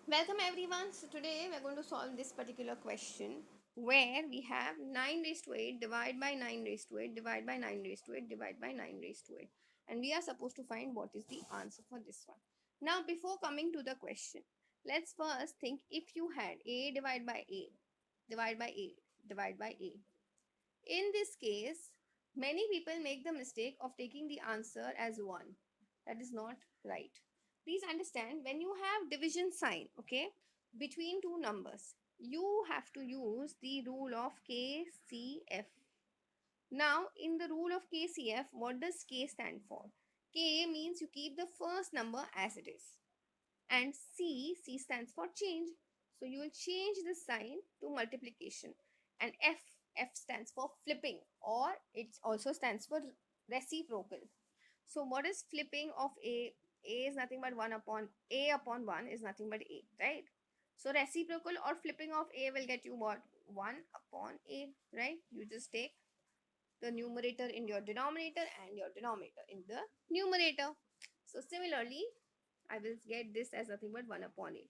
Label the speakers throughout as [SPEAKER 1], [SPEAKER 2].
[SPEAKER 1] Welcome everyone. So today we're going to solve this particular question where we have 9 raised to 8 divide by 9 raised to 8 divide by 9 raised to 8 divide by 9 raised to 8, and we are supposed to find what is the answer for this one. Now before coming to the question, let's first think if you had a divide by a divide by a divide by a. In this case, many people make the mistake of taking the answer as 1. That is not right. Please understand, when you have division sign, okay, between two numbers, you have to use the rule of KCF. Now, in the rule of KCF, what does K stand for? K means you keep the first number as it is. And C stands for change. So you will change the sign to multiplication. And F stands for flipping, or it also stands for reciprocal. So what is flipping of A? A is nothing but 1 upon A upon 1 is nothing but A, right? So reciprocal or flipping of A will get you what? 1 upon A, right? You just take the numerator in your denominator and your denominator in the numerator. So similarly, I will get this as nothing but 1 upon A.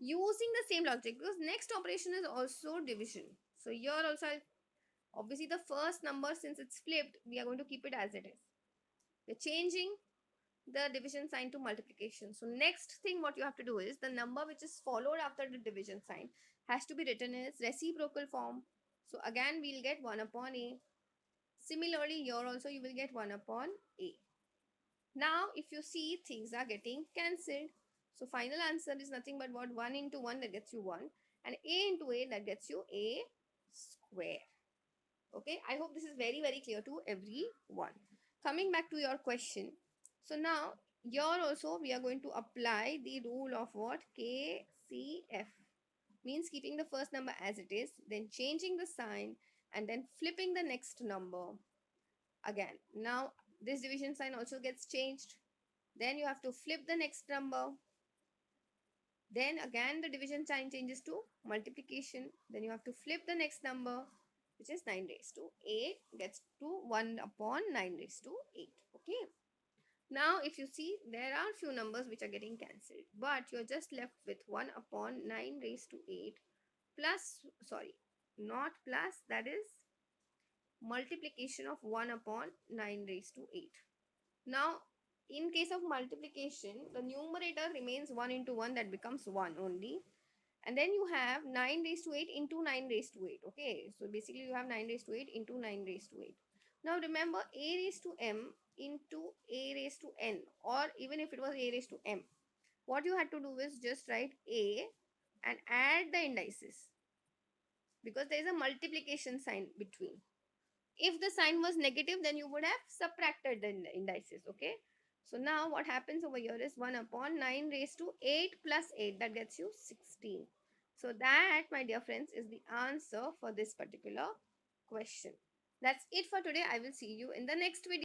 [SPEAKER 1] Using the same logic, because next operation is also division. So here also, obviously the first number, since it's flipped, we are going to keep it as it is. We're changing the division sign to multiplication. So next thing what you have to do is the number which is followed after the division sign has to be written as reciprocal form. So again we'll get 1 upon A. Similarly here also you will get 1 upon A. Now if you see, things are getting cancelled. So final answer is nothing but what? 1 into 1, that gets you 1, and A into A, that gets you A square. Okay, I hope this is very clear to everyone. Coming back to your question, so now here also we are going to apply the rule of what? KCF, means keeping the first number as it is, then changing the sign, and then flipping the next number again. Now this division sign also gets changed, then you have to flip the next number, then again the division sign changes to multiplication, then you have to flip the next number, which is 9 raised to 8 gets to 1 upon 9 raised to 8. Okay, now if you see, there are few numbers which are getting cancelled, but you're just left with 1 upon 9 raised to 8 plus, sorry, not plus, that is multiplication of 1 upon 9 raised to 8. Now, in case of multiplication, the numerator remains 1 into 1, that becomes 1 only. And then you have 9 raised to 8 into 9 raised to 8. Okay, so basically you have 9 raised to 8 into 9 raised to 8. Now remember, a raised to m into a raised to n, or even if it was a raised to m, what you had to do is just write a and add the indices, because there is a multiplication sign between. If the sign was negative, then you would have subtracted the indices. Okay, so now what happens over here is 1 upon 9 raised to 8 plus 8, that gets you 16. So that, my dear friends, is the answer for this particular question. That's it for today. I will see you in the next video.